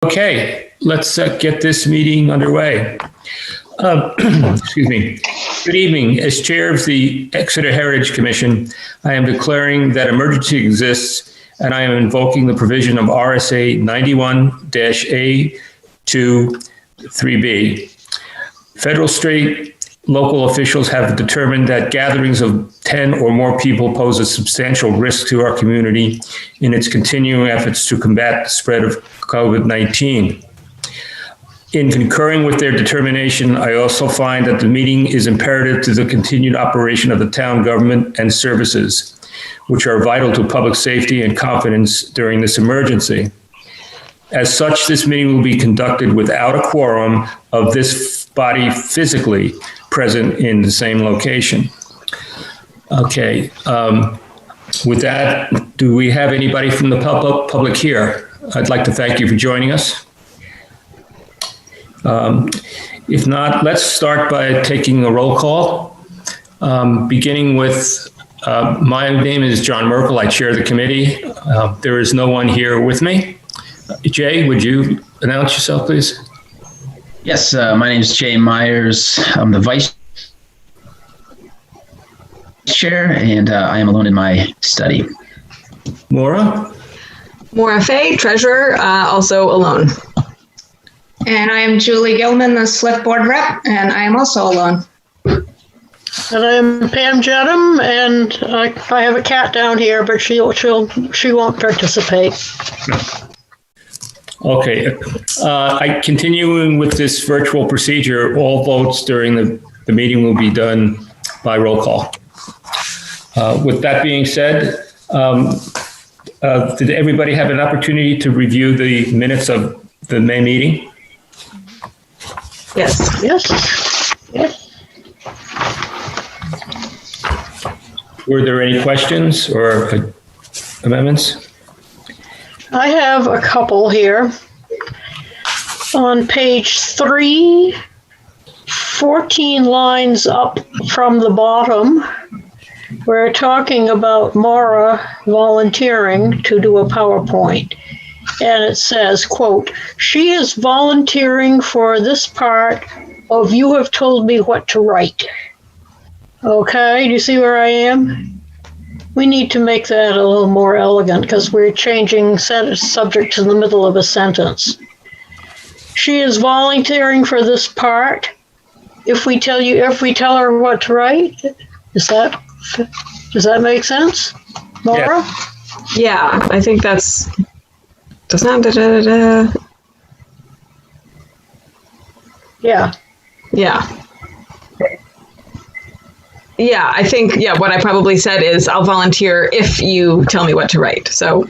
Okay, let's get this meeting underway. Excuse me. Good evening. As chair of the Exeter Heritage Commission, I am declaring that emergency exists, and I am invoking the provision of RSA 91-A to 3B. Federal, state, local officials have determined that gatherings of 10 or more people pose a substantial risk to our community in its continuing efforts to combat the spread of COVID-19. In concurring with their determination, I also find that the meeting is imperative to the continued operation of the town government and services, which are vital to public safety and confidence during this emergency. As such, this meeting will be conducted without a quorum of this body physically present in the same location. Okay. With that, do we have anybody from the public here? I'd like to thank you for joining us. If not, let's start by taking a roll call, beginning with, my name is John Merkel. I chair the committee. There is no one here with me. Jay, would you announce yourself, please? Yes, my name is Jay Myers. I'm the vice chair, and I am alone in my study. Maura? Maura Fay, treasurer, also alone. And I am Julie Gilman, the select board rep, and I am also alone. And I am Pam Jedham, and I have a cat down here, but she won't participate. Okay. Continuing with this virtual procedure, all votes during the meeting will be done by roll call. With that being said, did everybody have an opportunity to review the minutes of the May meeting? Yes. Yes. Were there any questions or amendments? I have a couple here. On page 3, 14 lines up from the bottom, we're talking about Maura volunteering to do a PowerPoint. And it says, quote, "She is volunteering for this part of You Have Told Me What to Write." Okay, do you see where I am? We need to make that a little more elegant because we're changing subjects in the middle of a sentence. She is volunteering for this part. If we tell her what to write, does that make sense, Maura? Yeah, I think that's. Yeah. Yeah, I think, what I probably said is I'll volunteer if you tell me what to write. So,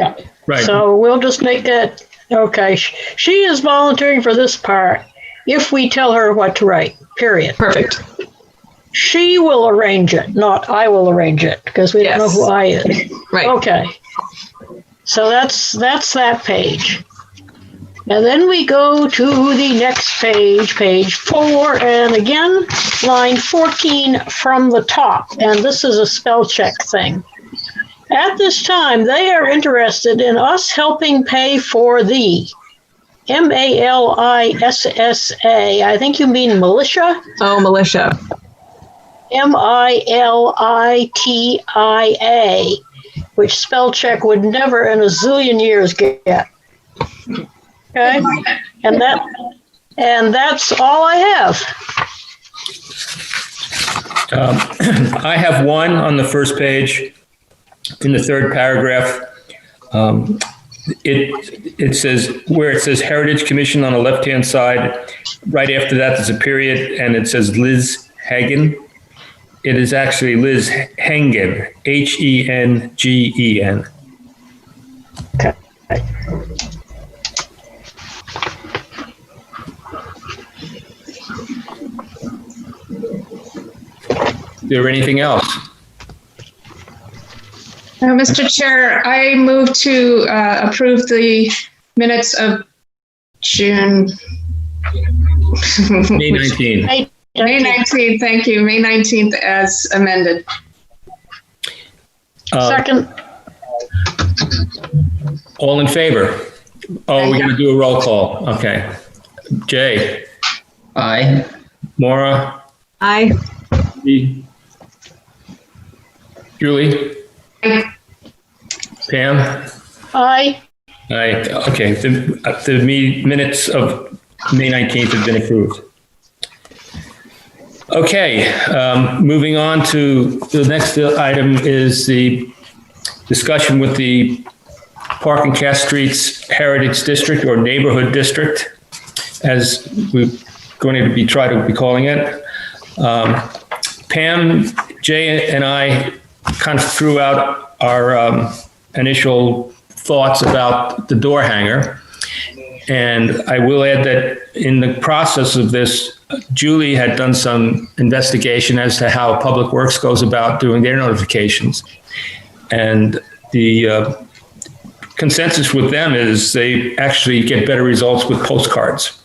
Yeah. Right. So we'll just make that, okay. She is volunteering for this part if we tell her what to write, period. perfect. She will arrange it, not I will arrange it, because we don't know who I is. Right. Okay. So that's that page. And then we go to the next page, page 4, and again, line 14 from the top. And this is a spell check thing. At this time, they are interested in us helping pay for the MALISSA. I think you mean militia? Oh, militia. MILITIA, which spell check would never in a zillion years get. Okay, and that's all I have. I have one on the first page in the third paragraph. It says, where it says Heritage Commission on the left-hand side, right after that there's a period, and it says Liz Hagen. It is actually Liz Hengen, Hengen. Okay. Is there anything else? Mr. Chair, I move to approve the minutes of June. May 19th. May 19th, thank you. May 19th as amended. Second. All in favor? Oh, we're going to do a roll call. Okay. Jay, Aye. Maura, Aye. Julie, Pam. Aye. Aye. Okay. The minutes of May 19th have been approved. Okay. Moving on to the next item is the discussion with the Park and Cass Streets Heritage District or Neighborhood District, as we're going to be calling it. Pam, Jay, and I kind of threw out our initial thoughts about the door hanger. And I will add that in the process of this, Julie had done some investigation as to how Public Works goes about doing their notifications. And the consensus with them is they actually get better results with postcards.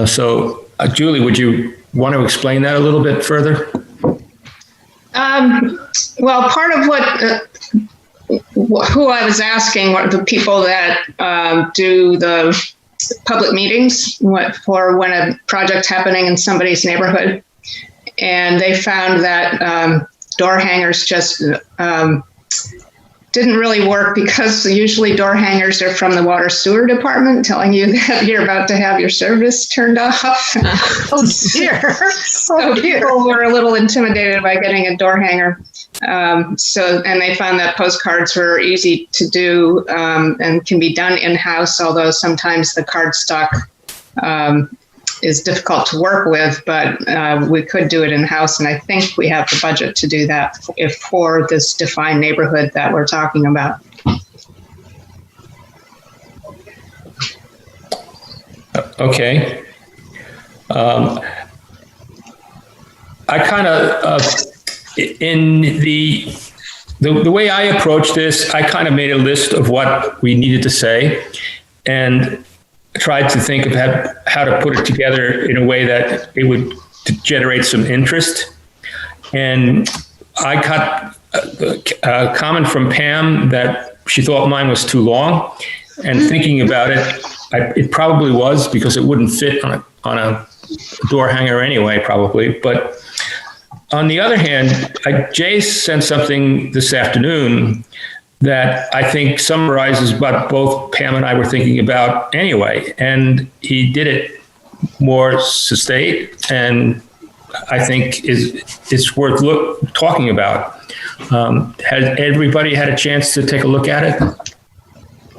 So, Julie, would you want to explain that a little bit further? Well, part of who I was asking were the people that do the public meetings for when a project's happening in somebody's neighborhood. And they found that door hangers just didn't really work because usually door hangers are from the water sewer department telling you that you're about to have your service turned off. Oh dear. So people were a little intimidated by getting a door hanger. And they found that postcards were easy to do and can be done in-house, although sometimes the cardstock is difficult to work with, but we could do it in-house, and I think we have the budget to do that for this defined neighborhood that we're talking about. Okay. I kind of, in the way I approached this, I kind of made a list of what we needed to say and tried to think of how to put it together in a way that it would generate some interest. And I got a comment from Pam that she thought mine was too long. And thinking about it, it probably was, because it wouldn't fit on a door hanger anyway, probably. But on the other hand, Jay sent something this afternoon that I think summarizes what both Pam and I were thinking about anyway. And he did it more succinct, and I think it's worth talking about. Has everybody had a chance to take a look at it?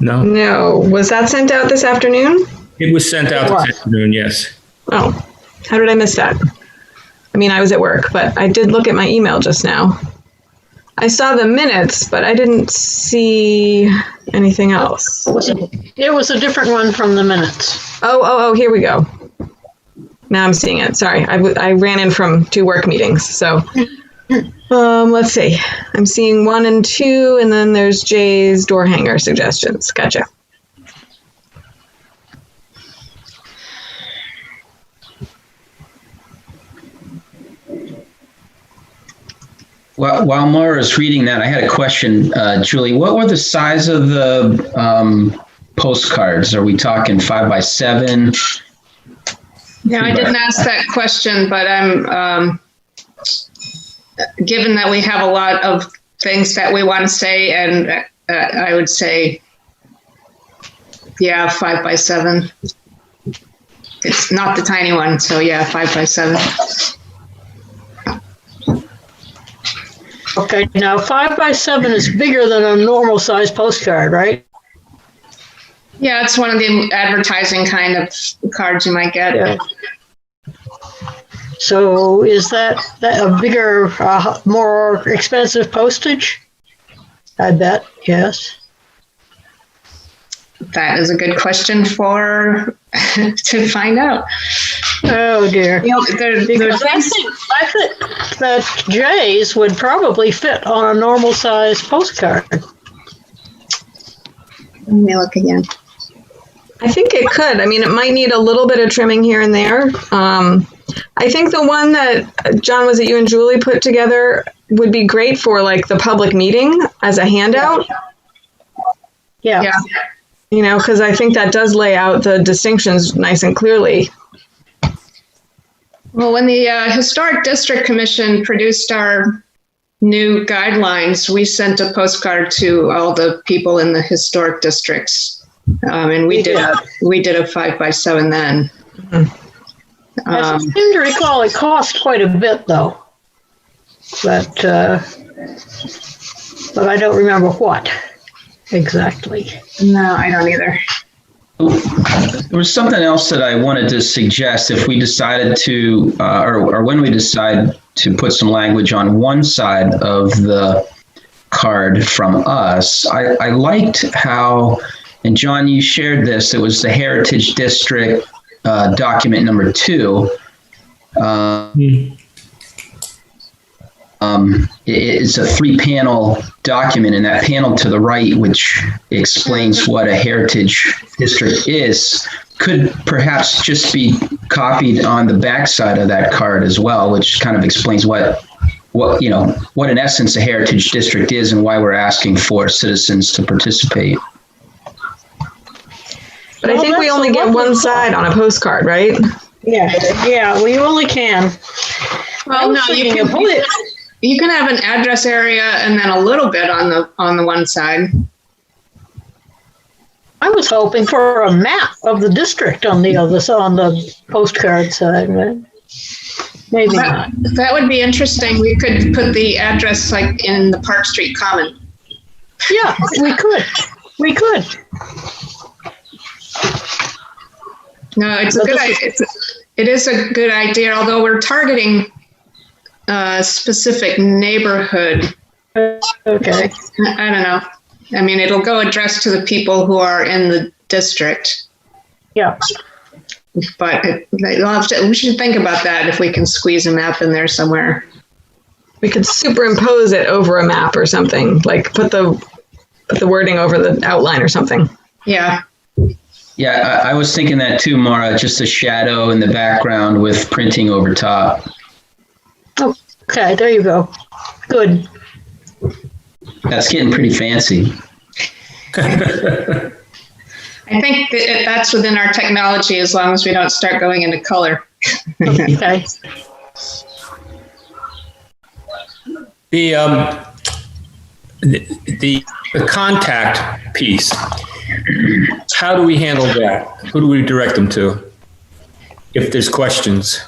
No? No. Was that sent out this afternoon? It was sent out this afternoon, yes. Oh, how did I miss that? I mean, I was at work, but I did look at my email just now. I saw the minutes, but I didn't see anything else. It was a different one from the minutes. Oh, here we go. Now I'm seeing it. Sorry, I ran in from 2 work meetings. So let's see. I'm seeing 1 and 2, and then there's Jay's door hanger suggestions. Gotcha. While Maura's reading that, I had a question, Julie. What were the size of the postcards? Are we talking 5 by 7? Yeah, I didn't ask that question, but I'm given that we have a lot of things that we want to say, and I would say, yeah, 5 by 7. It's not the tiny one, so yeah, 5 by 7. Okay, now 5 by 7 is bigger than a normal size postcard, right? Yeah, it's one of the advertising kind of cards you might get. Yeah. So is that a bigger, more expensive postage? I bet, yes. That is a good question to find out. Oh dear. Because I think that Jay's would probably fit on a normal size postcard. Let me look again. I think it could. I mean, it might need a little bit of trimming here and there. I think the one that, John, was it you and Julie put together would be great for like the public meeting as a handout. Yeah. because I think that does lay out the distinctions nice and clearly. Well, when the Historic District Commission produced our new guidelines, we sent a postcard to all the people in the historic districts, and we did a 5x7 then. I seem to recall it cost quite a bit, though, but I don't remember what exactly. No, I don't either. There was something else that I wanted to suggest if we decided to, or when we decide to put some language on one side of the card from us. I liked how, and John, you shared this, it was the Heritage District document number 2. It's a 3-panel document, and that panel to the right, which explains what a heritage district is, could perhaps just be copied on the backside of that card as well, which kind of explains what in essence a heritage district is and why we're asking for citizens to participate. But I think we only get one side on a postcard, right? Yeah, we only can. Well, no, you can have an address area and then a little bit on the one side. I was hoping for a map of the district on the other side, on the postcard side. Maybe not. That would be interesting. We could put the address like in the Park Street Common. Yeah, we could. We could. No, it's a good idea. It is a good idea, although we're targeting a specific neighborhood. Okay. I don't know. I mean, it'll go addressed to the people who are in the district. Yeah. But we should think about that if we can squeeze a map in there somewhere. We could superimpose it over a map or something, like put the wording over the outline or something. Yeah. Yeah, I was thinking that too, Mara, just a shadow in the background with printing over top. Okay, there you go. Good. That's getting pretty fancy. I think that's within our technology as long as we don't start going into color. Okay. The contact piece, how do we handle that? Who do we direct them to if there's questions?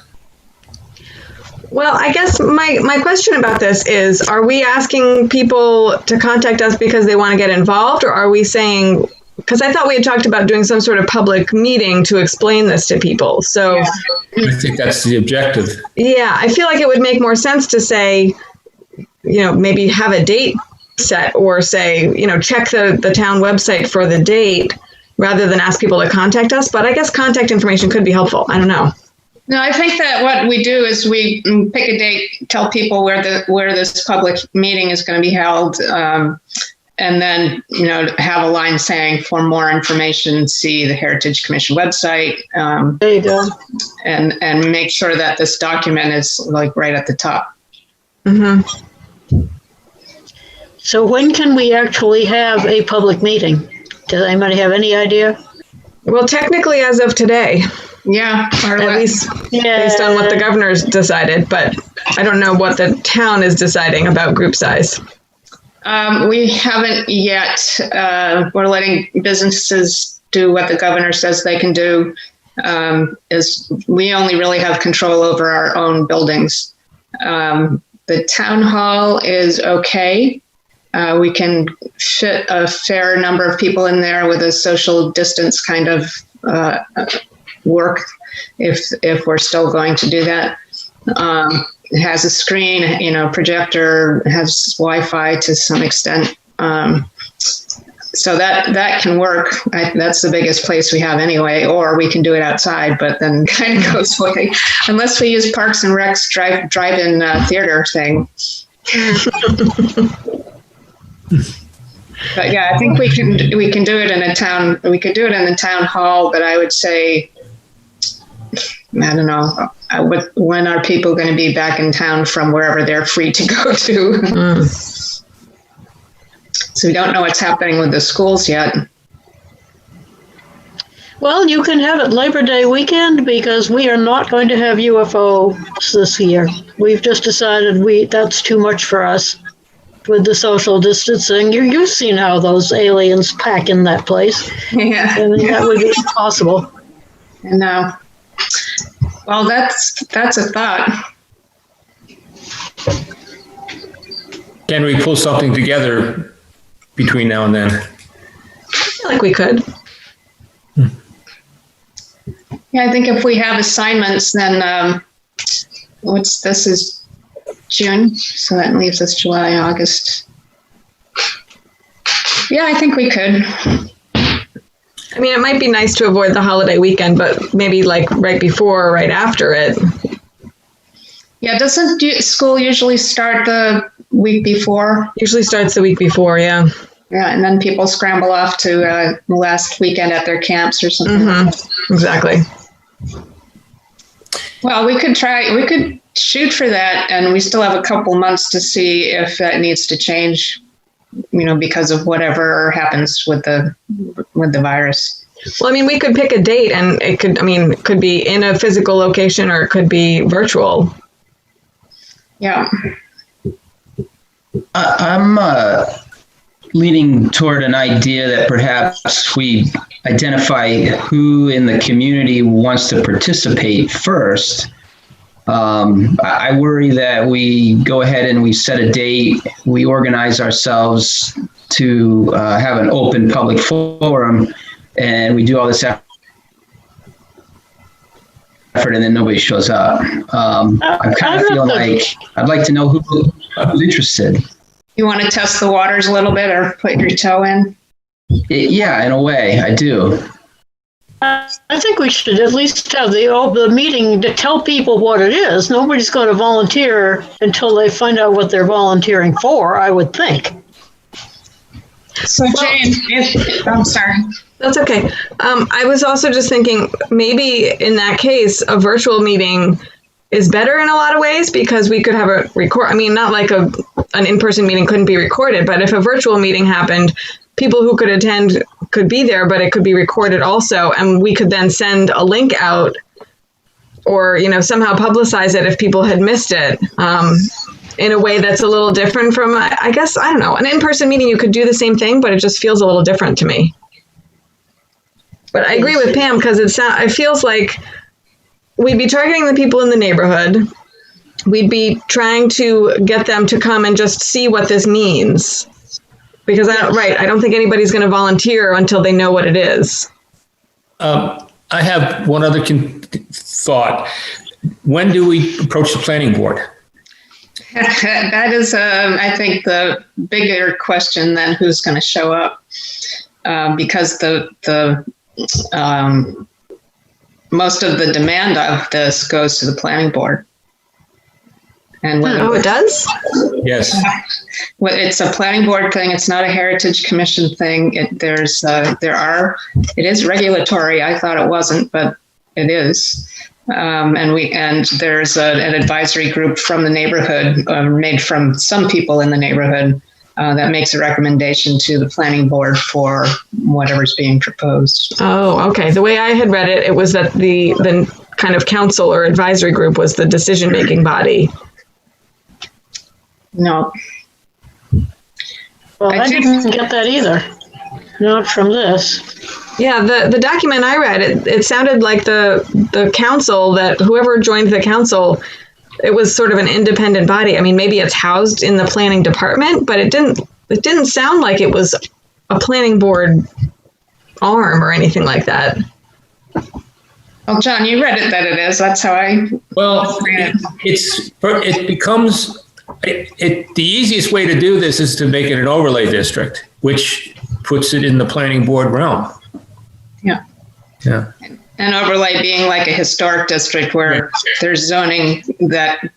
Well, I guess my question about this is, are we asking people to contact us because they want to get involved, or are we saying, because I thought we had talked about doing some sort of public meeting to explain this to people. So I think that's the objective. Yeah, I feel like it would make more sense to say, maybe have a date set, or say, check the town website for the date rather than ask people to contact us. But I guess contact information could be helpful. I don't know. No, I think that what we do is we pick a date, tell people where this public meeting is going to be held, and then have a line saying, for more information, see the Heritage Commission website. There you go. And make sure that this document is like right at the top. Mm-hmm. So when can we actually have a public meeting? Does anybody have any idea? Well, technically, as of today. Yeah, at least based on what the governor's decided, but I don't know what the town is deciding about group size. We haven't yet. We're letting businesses do what the governor says they can do. Is we only really have control over our own buildings. The town hall is okay. We can fit a fair number of people in there with a social distance kind of work if we're still going to do that. It has a screen, projector, has Wi-Fi to some extent. So that can work. That's the biggest place we have anyway, or we can do it outside, but then kind of goes away unless we use Parks and Rec's drive-in theater thing. But yeah, I think we can do it in a town. We could do it in the town hall, but I would say, I don't know, when are people going to be back in town from wherever they're free to go to? So we don't know what's happening with the schools yet. Well, you can have it Labor Day weekend because we are not going to have UFOs this year. We've just decided that's too much for us with the social distancing. You've seen how those aliens pack in that place. Yeah. I mean, that would be impossible. I know. Well, that's a thought. Can we pull something together between now and then? I feel like we could. Yeah, I think if we have assignments, then this is June, so that leaves us July, August. Yeah, I think we could. I mean, it might be nice to avoid the holiday weekend, but maybe like right before or right after it. Yeah, doesn't school usually start the week before? Usually starts the week before, yeah. Yeah, and then people scramble off to the last weekend at their camps or something. Mm-hmm. Exactly. Well, we could shoot for that, and we still have a couple months to see if that needs to change, because of whatever happens with the virus. Well, I mean, we could pick a date, and it could be in a physical location or it could be virtual. Yeah. I'm leaning toward an idea that perhaps we identify who in the community wants to participate first. I worry that we go ahead and we set a date, we organize ourselves to have an open public forum, and we do all this effort and then nobody shows up. I'm kind of feeling like I'd like to know who's interested. You want to test the waters a little bit or put your toe in? Yeah, in a way, I do. I think we should at least have the meeting to tell people what it is. Nobody's going to volunteer until they find out what they're volunteering for, I would think. So, Jane, I'm sorry. That's okay. I was also just thinking maybe in that case, a virtual meeting is better in a lot of ways because we could have a record. I mean, not like an in-person meeting couldn't be recorded, but if a virtual meeting happened, people who could attend could be there, but it could be recorded also. And we could then send a link out or, somehow publicize it if people had missed it in a way that's a little different from, I guess, I don't know. An in-person meeting, you could do the same thing, but it just feels a little different to me. But I agree with Pam because it feels like we'd be targeting the people in the neighborhood. We'd be trying to get them to come and just see what this means. Because I don't think anybody's going to volunteer until they know what it is. I have one other thought. When do we approach the planning board? That is, I think, the bigger question than who's going to show up, because the most of the demand of this goes to the planning board. And it does? Yes. Well, it's a planning board thing. It's not a Heritage Commission thing. It is regulatory. I thought it wasn't, but it is. And there's an advisory group from the neighborhood, made from some people in the neighborhood, that makes a recommendation to the planning board for whatever's being proposed. Oh, okay. The way I had read it, it was that the kind of council or advisory group was the decision-making body. No. Well, I didn't get that either. Not from this. Yeah, the document I read, it sounded like the council, that whoever joined the council, it was sort of an independent body. I mean, maybe it's housed in the planning department, but it didn't sound like it was a planning board arm or anything like that. Well, John, you read it that it is. That's how I. Well, it becomes. The easiest way to do this is to make it an overlay district, which puts it in the planning board realm. Yeah. Yeah. An overlay being like a historic district where there's zoning that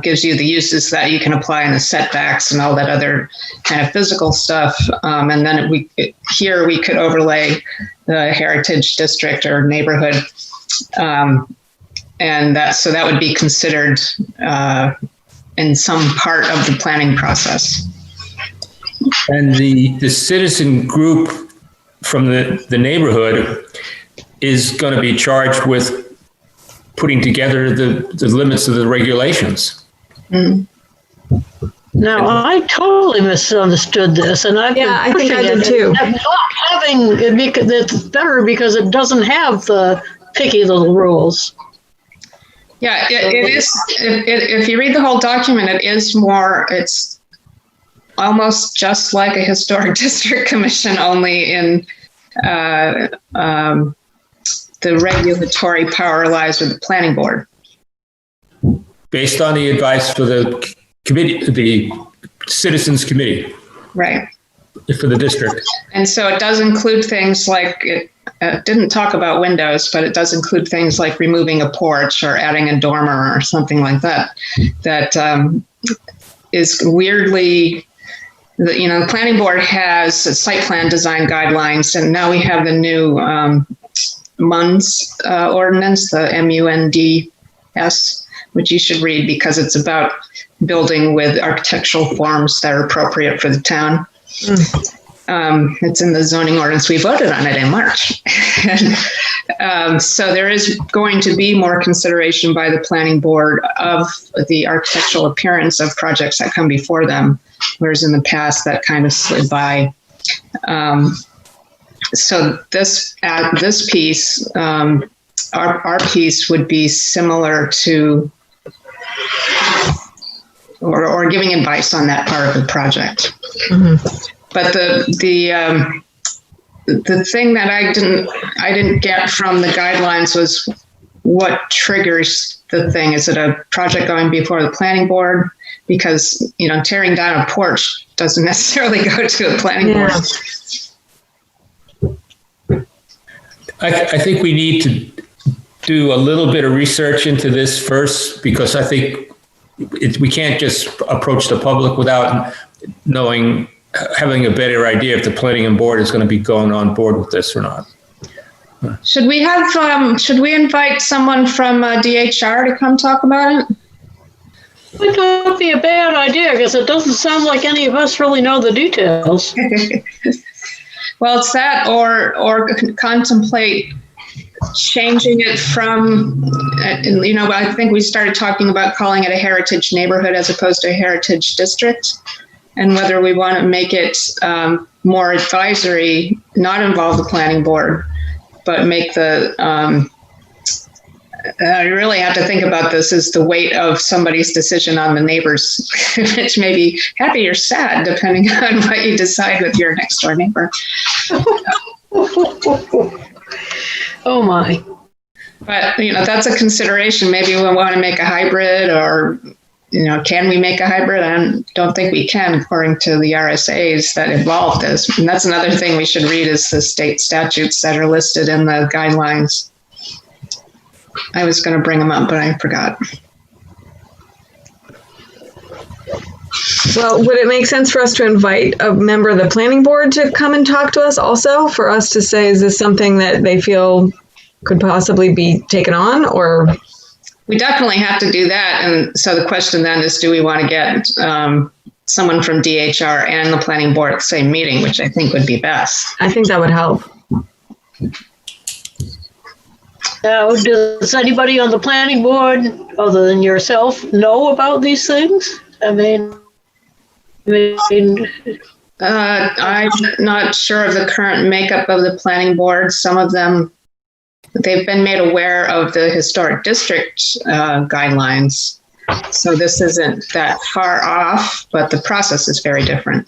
gives you the uses that you can apply in the setbacks and all that other kind of physical stuff. And then we could overlay the heritage district or neighborhood. And that would be considered in some part of the planning process. And the citizen group from the neighborhood is going to be charged with putting together the limits of the regulations. Mm. Now, I totally misunderstood this, and I've been I think I pushing did too. Not having it, it's better because it doesn't have the picky little rules. Yeah, it is. If you read the whole document, it's almost just like a historic district commission, only in the regulatory power lies with the planning board. Based on the advice for the committee, the citizens committee. Right. For the district. And so it does include things like, it didn't talk about windows, but it does include things like removing a porch or adding a dormer or something like that, that is weirdly, the planning board has a site plan design guidelines, and now we have the new MUNS ordinance, the MUNDS, which you should read because it's about building with architectural forms that are appropriate for the town. It's in the zoning ordinance. We voted on it in March. So there is going to be more consideration by the planning board of the architectural appearance of projects that come before them, whereas in the past that kind of slid by. So this piece, our piece would be similar to, or giving advice on that part of the project. Mm-hmm. But the thing that I didn't get from the guidelines was what triggers the thing. Is it a project going before the planning board? Because tearing down a porch doesn't necessarily go to a planning board. I think we need to do a little bit of research into this first, because I think we can't just approach the public without having a better idea if the planning board is going to be going on board with this or not. Should we invite someone from DHR to come talk about it? It would be a bad idea because it doesn't sound like any of us really know the details. Well, it's that, or contemplate changing it from, I think we started talking about calling it a heritage neighborhood as opposed to a heritage district, and whether we want to make it more advisory, not involve the planning board, but make the, I really have to think about this as the weight of somebody's decision on the neighbors, which may be happy or sad, depending on what you decide with your next door neighbor. Oh my. But, that's a consideration. Maybe we want to make a hybrid, or, can we make a hybrid? I don't think we can, according to the RSAs that involve this. And that's another thing we should read, is the state statutes that are listed in the guidelines. I was going to bring them up, but I forgot. Well, would it make sense for us to invite a member of the planning board to come and talk to us also, for us to say, is this something that they feel could possibly be taken on? Or we definitely have to do that. And so the question then is, do we want to get someone from DHR and the planning board at the same meeting, which I think would be best. I think that would help. Now, does anybody on the planning board, other than yourself, know about these things? I'm not sure of the current makeup of the planning board. Some of them, they've been made aware of the historic district guidelines. So this isn't that far off, but the process is very different.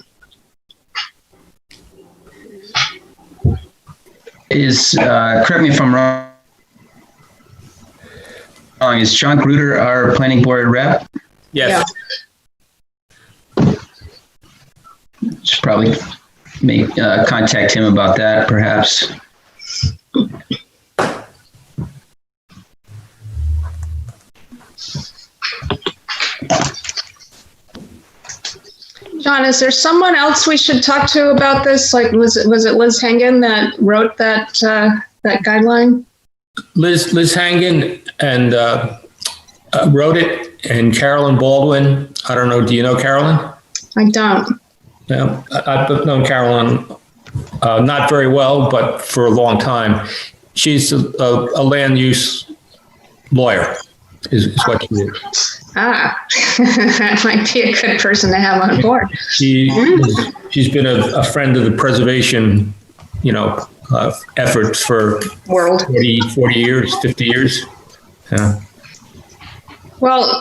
Correct me if I'm wrong, is John Gruder our planning board rep? Yes. Yeah. Should probably contact him about that, perhaps. John, is there someone else we should talk to about this? Like, was it Liz Hengen that wrote that guideline? Liz Hangen and wrote it, and Carolyn Baldwin. I don't know. Do you know Carolyn? I don't. Yeah, I've known Carolyn not very well, but for a long time. she's a land use lawyer, is what she is. That might be a good person to have on board. She's been a friend of the preservation, efforts for World. 40 years, 50 years. Yeah. Well,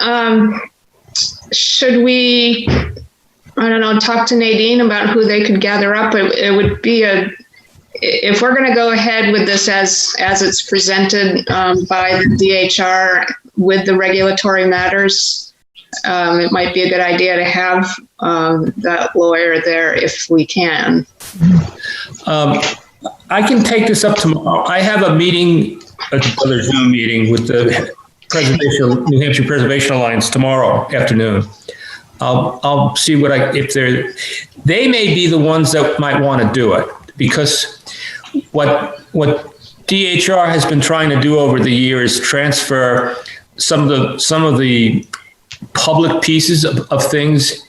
should we, I don't know, talk to Nadine about who they could gather up? It would be if we're going to go ahead with this as it's presented by the DHR with the regulatory matters, it might be a good idea to have that lawyer there if we can. I can take this up tomorrow. I have a meeting, another Zoom meeting with the New Hampshire Preservation Alliance tomorrow afternoon. I'll see they may be the ones that might want to do it, because what DHR has been trying to do over the years is transfer some of the public pieces of things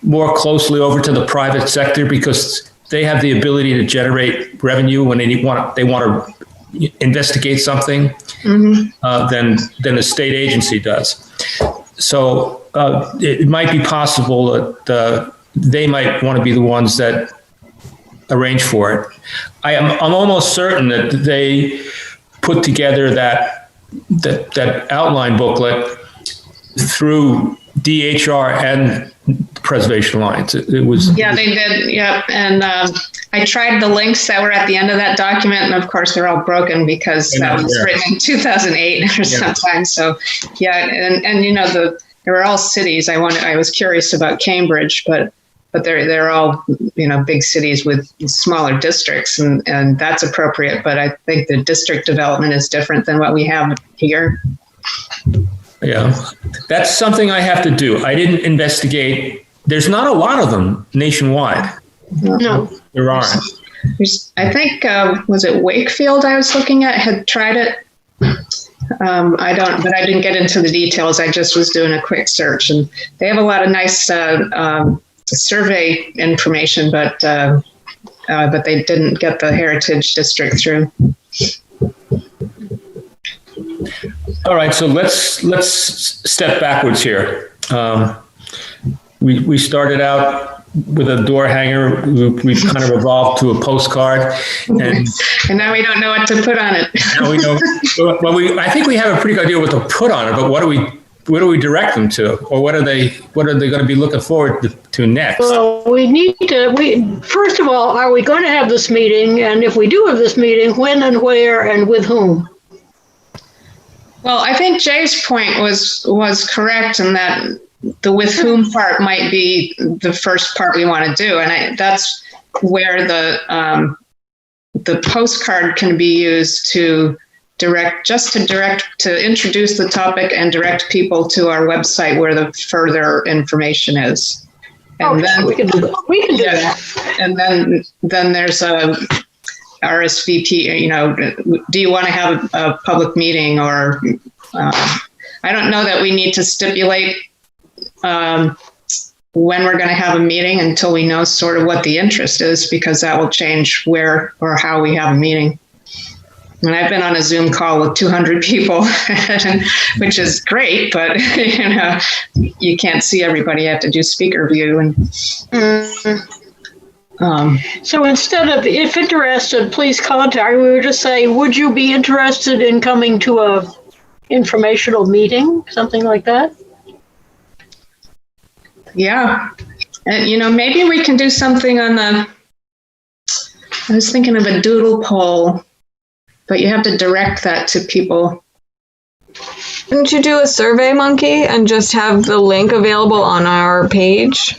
more closely over to the private sector, because they have the ability to generate revenue when they want to investigate something than the state agency does. So it might be possible that they might want to be the ones that arrange for it. I'm almost certain that they put together that outline booklet through DHR and Preservation Alliance. It was. Yeah, they did. Yeah. And I tried the links that were at the end of that document, and of course they're all broken because that was written in 2008 or sometime. So yeah. And they were all cities. I was curious about Cambridge, but they're all, big cities with smaller districts, and that's appropriate. But I think the district development is different than what we have here. Yeah, that's something I have to do. I didn't investigate. There's not a lot of them nationwide. No, there aren't. I think, was it Wakefield I was looking at had tried it? But I didn't get into the details. I just was doing a quick search, and they have a lot of nice survey information, but they didn't get the Heritage District through. All right, so let's step backwards here. We started out with a door hanger. We've kind of evolved to a postcard, and now we don't know what to put on it. Now we know. Well, I think we have a pretty good idea what to put on it, but what do we direct them to, or what are they going to be looking forward to next? Well, first of all, are we going to have this meeting? And if we do have this meeting, when and where and with whom? Well, I think Jay's point was correct in that the with whom part might be the first part we want to do, and that's where the postcard can be used to introduce the topic and direct people to our website where the further information is. And then we can do that. And then there's a RSVP, do you want to have a public meeting, or I don't know that we need to stipulate when we're going to have a meeting until we know sort of what the interest is, because that will change where or how we have a meeting. And I've been on a Zoom call with 200 people, which is great, but you can't see everybody. You have to do speaker view. And so instead of if interested, please contact, we would just say, would you be interested in coming to a informational meeting, something like that? Yeah. And, maybe we can do something on I was thinking of a doodle poll, but you have to direct that to people. Couldn't you do a Survey Monkey and just have the link available on our page?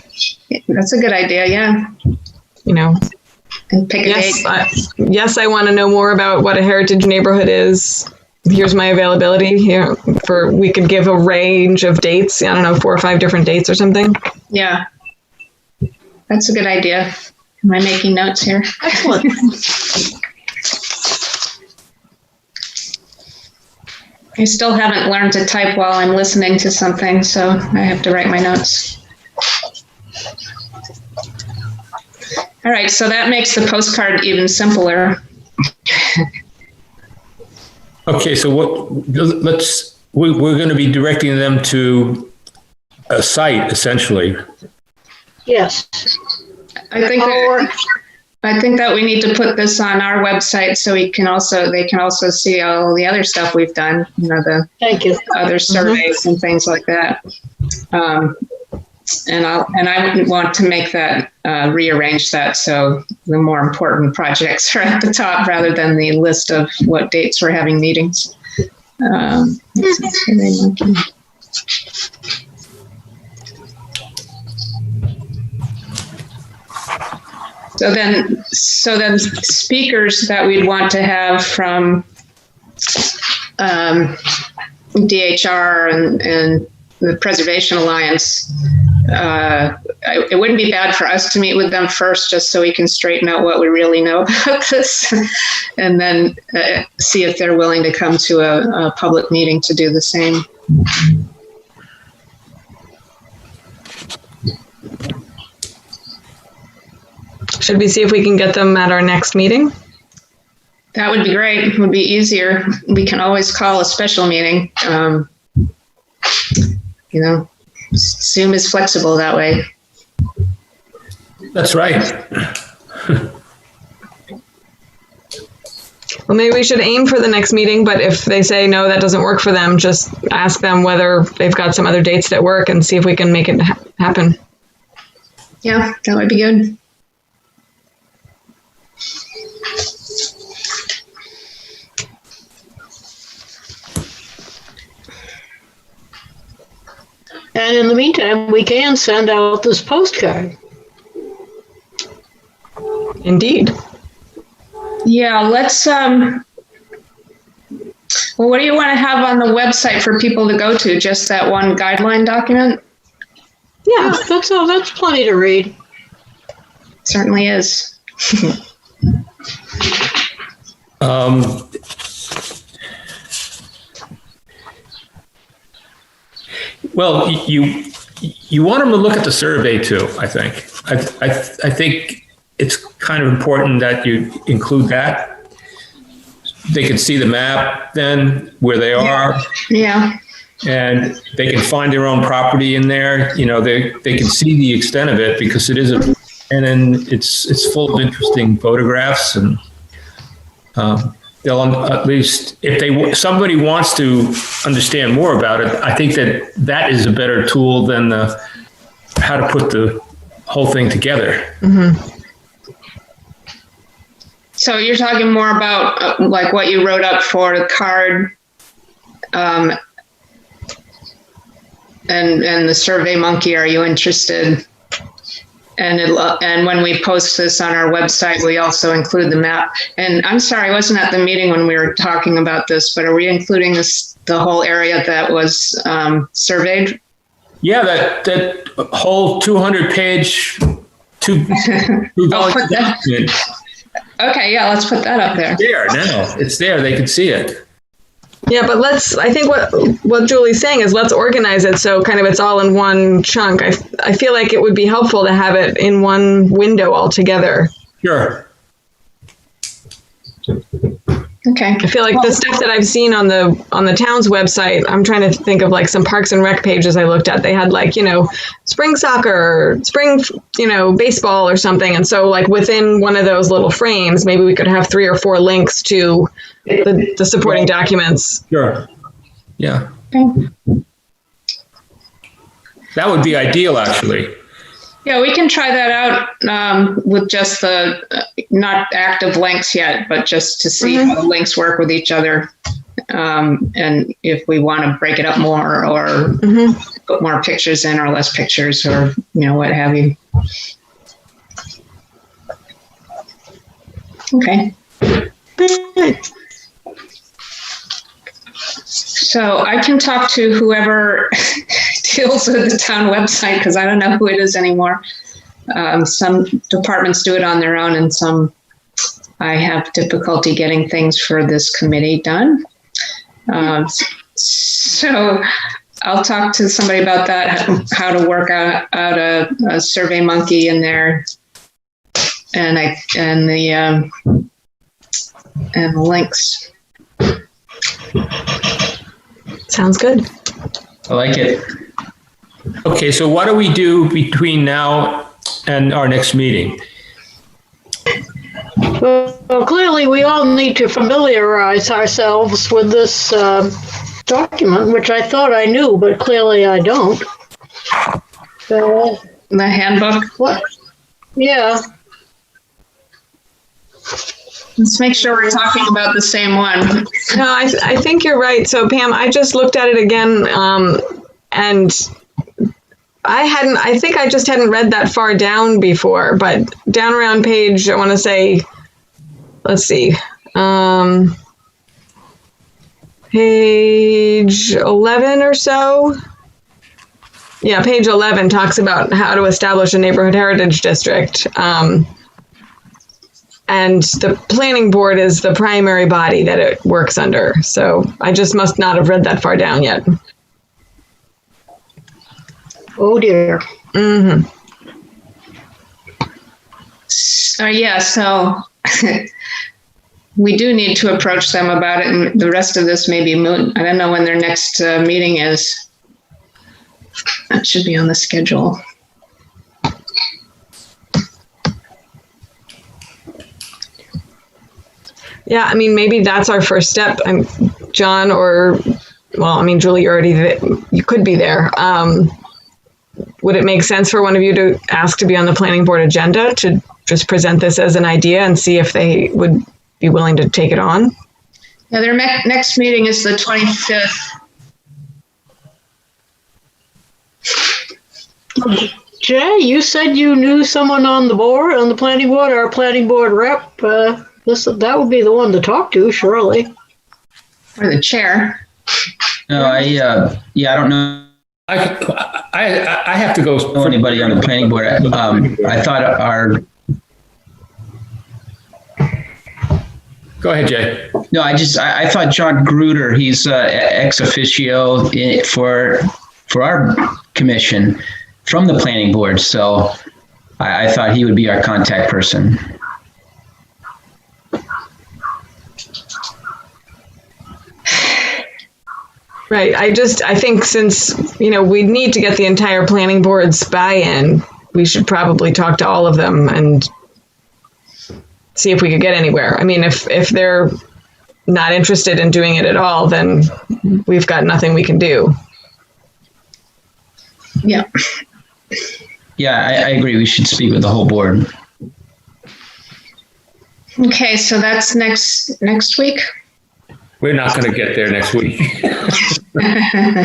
That's a good idea, yeah. And pick a date. Yes, I want to know more about what a heritage neighborhood is. Here's my availability here. We could give a range of dates. I don't know, 4 or 5 different dates or something. Yeah, that's a good idea. Am I making notes here? Excellent. I still haven't learned to type while I'm listening to something, so I have to write my notes. All right, so that makes the postcard even simpler. Okay, so we're going to be directing them to a site, essentially. Yes. I think that we need to put this on our website so they can also see all the other stuff we've done, the Thank you. other surveys and things like that. And I would want to make that, rearrange that so the more important projects are at the top rather than the list of what dates we're having meetings. So then speakers that we'd want to have from DHR and the Preservation Alliance, it wouldn't be bad for us to meet with them first, just so we can straighten out what we really know about this, and then see if they're willing to come to a public meeting to do the same. Should we see if we can get them at our next meeting? That would be great. It would be easier. We can always call a special meeting. Zoom is flexible that way. That's right. Well, maybe we should aim for the next meeting, but if they say no, that doesn't work for them, just ask them whether they've got some other dates that work and see if we can make it happen. Yeah, that would be good. And in the meantime, we can send out this postcard. Indeed. Yeah, let's, well, what do you want to have on the website for people to go to? Just that one guideline document? Yeah, that's plenty to read. Certainly is. Well, you want them to look at the survey too, I think. I think it's kind of important that you include that. They can see the map then where they are. Yeah. And they can find their own property in there. They can see the extent of it because it is and then it's full of interesting photographs, and they'll at least, if somebody wants to understand more about it, I think that is a better tool than how to put the whole thing together. Mm-hmm. So you're talking more about like what you wrote up for the card, and the Survey Monkey. Are you interested? And when we post this on our website, we also include the map. And I'm sorry, I wasn't at the meeting when we were talking about this, but are we including the whole area that was surveyed? Yeah, that whole 200-page, document. Okay, yeah, let's put that up there. It's there now. It's there. They can see it. Yeah, but I think what Julie's saying is let's organize it so kind of it's all in one chunk. I feel like it would be helpful to have it in one window altogether. Sure. Okay. I feel like the stuff that I've seen on the town's website, I'm trying to think of like some Parks and Rec pages I looked at. They had like, spring soccer, spring, baseball or something. And so like within one of those little frames, maybe we could have 3 or 4 links to the supporting documents. Sure. Yeah. Okay. That would be ideal, actually. Yeah, we can try that out with just the not active links yet, but just to see how the links work with each other, and if we want to break it up more or put more pictures in or less pictures or what have you. Okay. So I can talk to whoever deals with the town website because I don't know who it is anymore. Some departments do it on their own, and some I have difficulty getting things for this committee done. So I'll talk to somebody about that, how to work out a Survey Monkey in there, and the links. Sounds good. I like it. Okay, so what do we do between now and our next meeting? Well, clearly we all need to familiarize ourselves with this document, which I thought I knew, but clearly I don't. So, The handbook. what? Yeah. Let's make sure we're talking about the same one. No, I think you're right. So Pam, I just looked at it again, and I think I just hadn't read that far down before, but down around page, I want to say, let's see, page 11 or so. Yeah, page 11 talks about how to establish a neighborhood heritage district. And the planning board is the primary body that it works under. So I just must not have read that far down yet. Oh dear. Mm-hmm. Yeah, so we do need to approach them about it, and the rest of this may be moot. I don't know when their next meeting is. That should be on the schedule. Yeah, I mean, maybe that's our first step. John, or, well, I mean, Julie, you could be there. Would it make sense for one of you to ask to be on the planning board agenda to just present this as an idea and see if they would be willing to take it on? Yeah, their next meeting is the 25th. Jay, you said you knew someone on the planning board, our planning board rep. That would be the one to talk to, surely. Or the chair. No, I don't know I have to go. anybody on the planning board. I thought Go ahead, Jay. No, I thought John Gruder, he's ex officio for our commission from the planning board. So I thought he would be our contact person. Right. I think since, we need to get the entire planning board's buy-in, we should probably talk to all of them and see if we could get anywhere. I mean, if they're not interested in doing it at all, then we've got nothing we can do. Yeah. Yeah, I agree. We should speak with the whole board. Okay, so that's next week. We're not going to get there next week.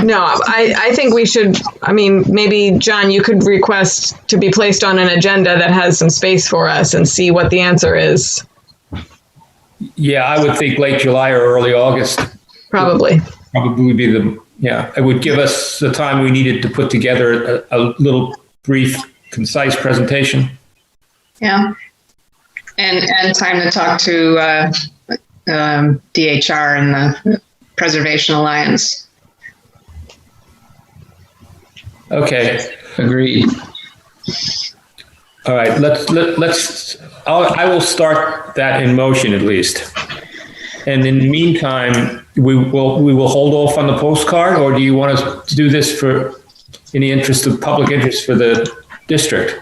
No, I think we should, maybe, John, you could request to be placed on an agenda that has some space for us and see what the answer is. Yeah, I would think late July or early August. Probably Be it would give us the time we needed to put together a little brief, concise presentation. Yeah. And time to talk to DHR and the Preservation Alliance. Okay. Agreed. All right. I will start that in motion at least. And in the meantime, we will hold off on the postcard, or do you want us to do this in the interest of public interest for the district?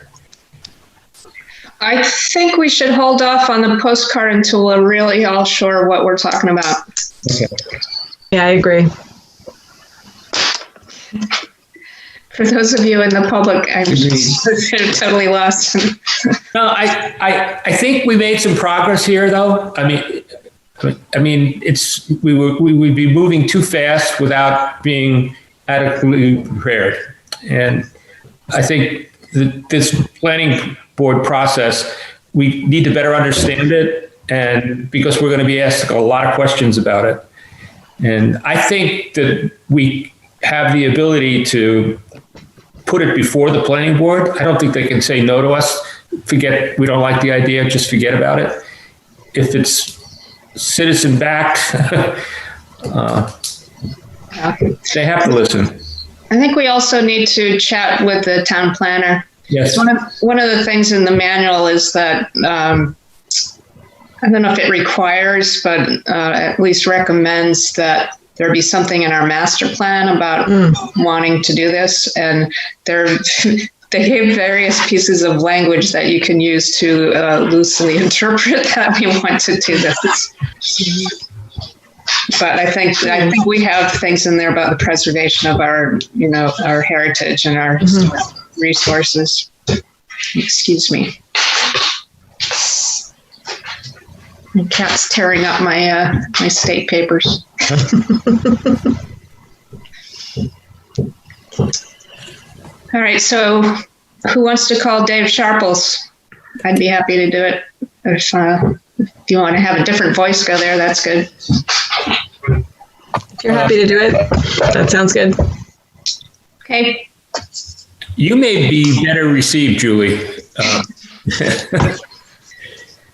I think we should hold off on the postcard until we're really all sure what we're talking about. Okay. Yeah, I agree. For those of you in the public, I'm totally lost. No, I think we made some progress here, though. I mean, we would be moving too fast without being adequately prepared, and I think this planning board process, we need to better understand it, and because we're going to be asked a lot of questions about it, and I think that we have the ability to put it before the planning board. I don't think they can say no to us. Forget, we don't like the idea, just forget about it. If it's citizen backed, they have to listen. I think we also need to chat with the town planner. Yes. One of the things in the manual is that I don't know if it requires, but at least recommends that there be something in our master plan about wanting to do this. And they gave various pieces of language that you can use to loosely interpret that we want to do this. But I think we have things in there about the preservation of our heritage and our resources. Excuse me. My cat's tearing up my state papers. All right, so who wants to call Dave Sharples? I'd be happy to do it. If you want to have a different voice go there, that's good. If you're happy to do it, that sounds good. Okay. You may be better received, Julie. I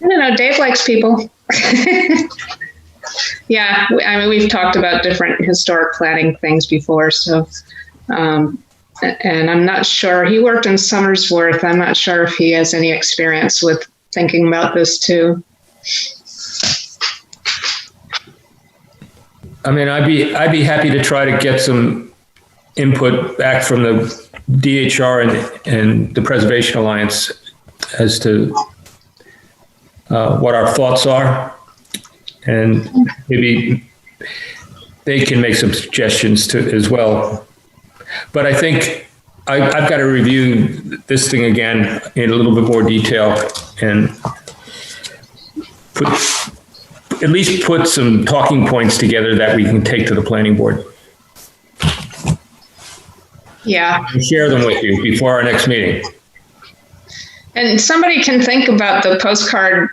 don't know. Dave likes people. Yeah, I mean, we've talked about different historic planning things before, so, and I'm not sure, he worked in Somersworth. I'm not sure if he has any experience with thinking about this too. I mean, I'd be happy to try to get some input back from the DHR and the Preservation Alliance as to what our thoughts are, and maybe they can make some suggestions too as well. But I think I've got to review this thing again in a little bit more detail and at least put some talking points together that we can take to the planning board. Yeah. And share them with you before our next meeting. And somebody can think about the postcard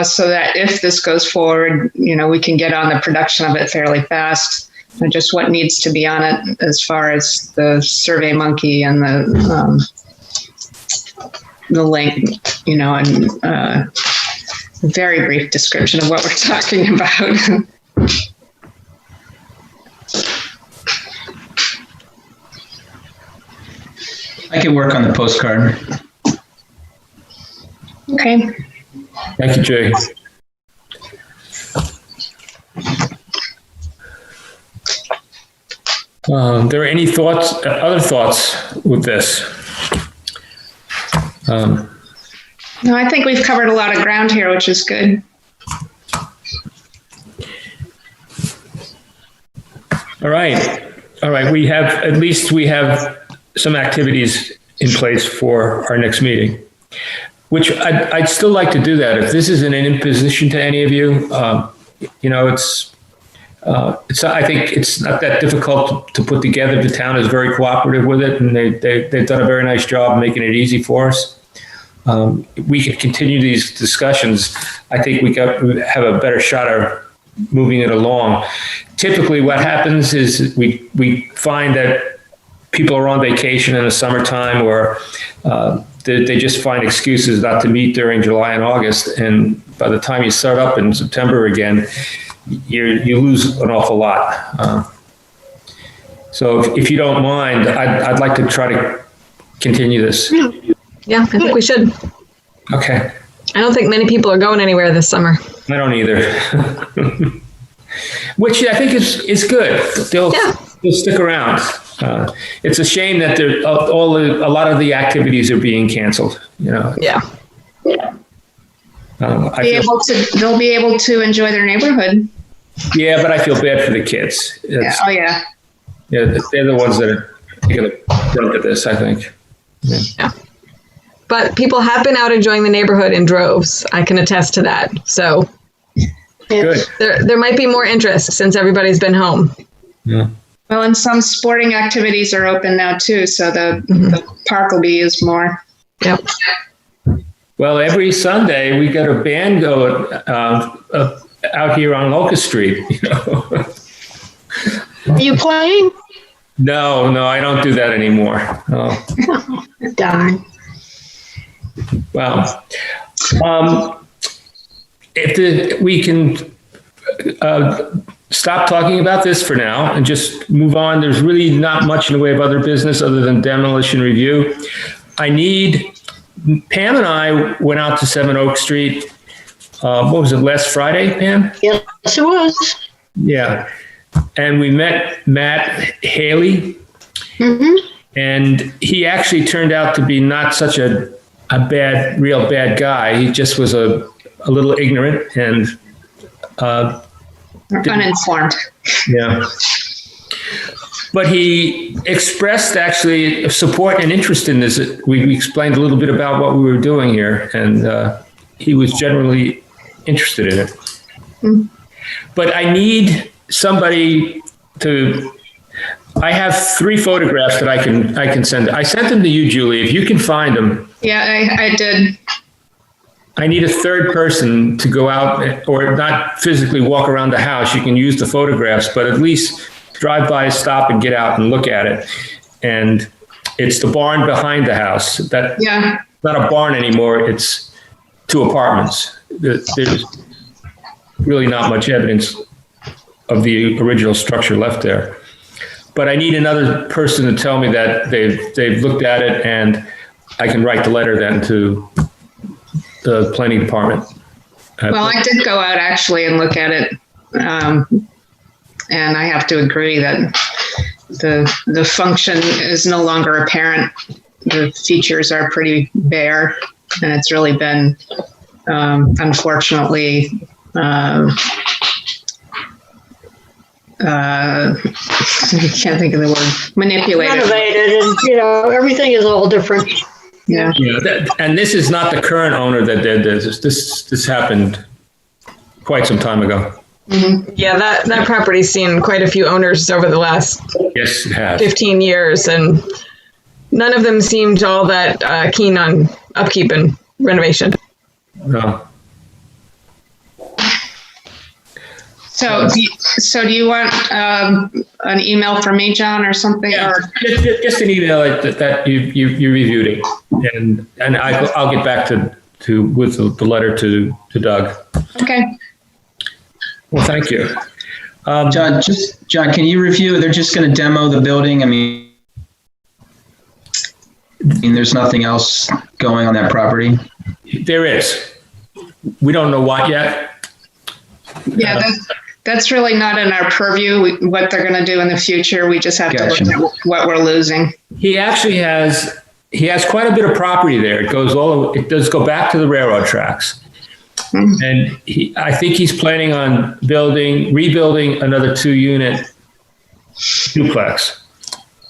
so that if this goes forward, we can get on the production of it fairly fast. And just what needs to be on it as far as the Survey Monkey and the link, and very brief description of what we're talking about. I can work on the postcard. Okay. Thank you, Jay. There are any thoughts, other thoughts with this? No, I think we've covered a lot of ground here, which is good. All right. We have some activities in place for our next meeting, which I'd still like to do that. If this isn't an imposition to any of you, I think it's not that difficult to put together. The town is very cooperative with it, and they've done a very nice job making it easy for us. We could continue these discussions. I think we have a better shot of moving it along. Typically, what happens is we find that people are on vacation in the summertime, or they just find excuses not to meet during July and August. And by the time you start up in September again, you lose an awful lot. So if you don't mind, I'd like to try to continue this. Yeah, I think we should. Okay. I don't think many people are going anywhere this summer. I don't either. Which I think is good. They'll stick around. It's a shame that a lot of the activities are being canceled. Yeah. They'll be able to enjoy their neighborhood. Yeah, but I feel bad for the kids. Yeah. Oh yeah. Yeah, they're the ones that are going to brunt of this, I think. Yeah. But people have been out enjoying the neighborhood in droves. I can attest to that. So good. There might be more interest since everybody's been home. Yeah. Well, and some sporting activities are open now too, so the park will be used more. Yep. Well, every Sunday we got a band going out here on Locust Street. Are you playing? No, I don't do that anymore. Oh. Darn. Well, we can stop talking about this for now and just move on. There's really not much in the way of other business other than demolition review. Pam and I went out to 7 Oak Street what was it, last Friday, Pam? Yes, it was. Yeah. And we met Matt Haley. And he actually turned out to be not such a real bad guy. He just was a little ignorant and uninformed. Yeah. But he expressed actually support and interest in this. We explained a little bit about what we were doing here, and he was generally interested in it. But I need somebody to. I have 3 photographs that I can send. I sent them to you, Julie. If you can find them. Yeah, I did. I need a third person to go out, or not physically walk around the house. You can use the photographs, but at least drive by, stop, and get out and look at it. And it's the barn behind the house. That's not a barn anymore. It's 2 apartments. There's really not much evidence of the original structure left there. But I need another person to tell me that they've looked at it, and I can write the letter then to the planning department. Well, I did go out actually and look at it, and I have to agree that the function is no longer apparent. The features are pretty bare, and it's really been, unfortunately, I can't think of the word, manipulated. Renovated, and everything is all different. Yeah. And this is not the current owner that did this. This happened quite some time ago. Mm-hmm. Yeah, that property's seen quite a few owners over the last yes, it has. 15 years, and none of them seemed all that keen on upkeep and renovation. No. So do you want an email from me, John, or something? Yeah, or just an email that you reviewed it, and I'll get back to with the letter to Doug. Okay. Well, thank you, John. Can you review? They're just going to demo the building. I mean, there's nothing else going on that property. There is. We don't know what yet. Yeah, that's really not in our purview, what they're going to do in the future. We just have to look at what we're losing. He actually has quite a bit of property there. It does go back to the railroad tracks. Mm-hmm. And I think he's planning on rebuilding another 2-unit duplex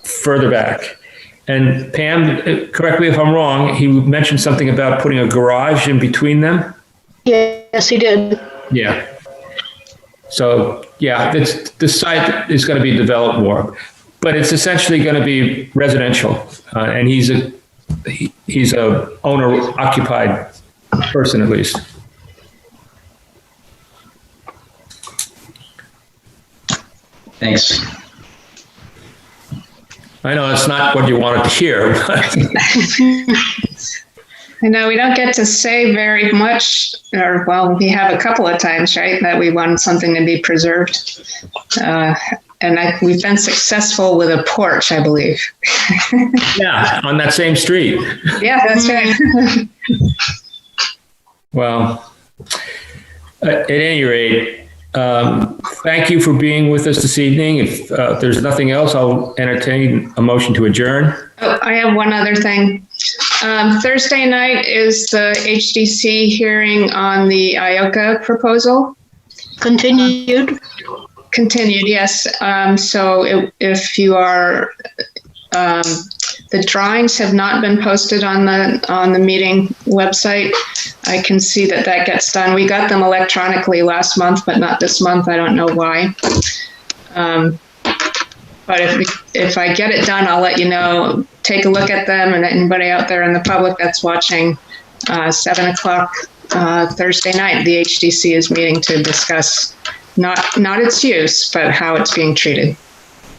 further back. And Pam, correct me if I'm wrong, he mentioned something about putting a garage in between them. Yes, he did. Yeah. So yeah, the site is going to be developed more, but it's essentially going to be residential, and he's a owner occupied person at least. Thanks. I know it's not what you wanted to hear. But I know we don't get to say very much, or well, we have a couple of times, right, that we want something to be preserved. And we've been successful with a porch, I believe. Yeah, on that same street. Yeah, that's right. Well, at any rate, thank you for being with us this evening. If there's nothing else, I'll entertain a motion to adjourn. Oh, I have one other thing. Thursday night is the HDC hearing on the IOCA proposal. Continued, yes. So if you are, the drawings have not been posted on the meeting website. I can see that gets done. We got them electronically last month, but not this month. I don't know why. But if I get it done, I'll let you know. Take a look at them, and anybody out there in the public that's watching, 7 o'clock Thursday night, the HDC is meeting to discuss not its use, but how it's being treated.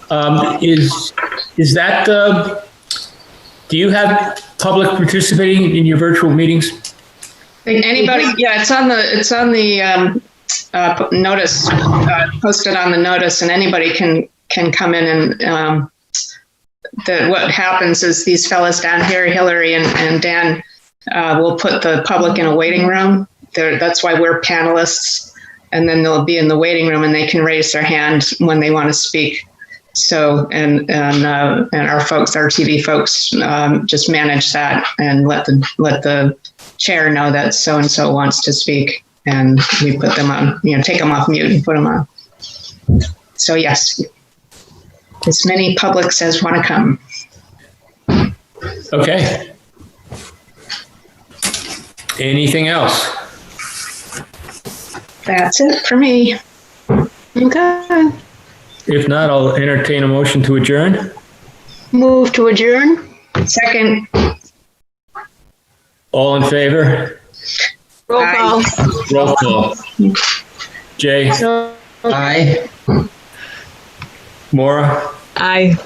Is that do you have public participating in your virtual meetings? Anybody? Yeah, it's on the notice, posted on the notice, and anybody can come in and what happens is these fellas down here, Hillary and Dan, will put the public in a waiting room, that's why we're panelists. And then they'll be in the waiting room and they can raise their hand when they want to speak. So, and our folks, our TV folks, just manage that and let the chair know that so-and-so wants to speak. And we put them on, take them off mute and put them on. So yes, as many publics as want to come. Okay. Anything else? That's it for me. Okay. If not, I'll entertain a motion to adjourn. Move to adjourn. Second. All in favor? Roll call. Roll call. Jay? Aye. Maura? Aye.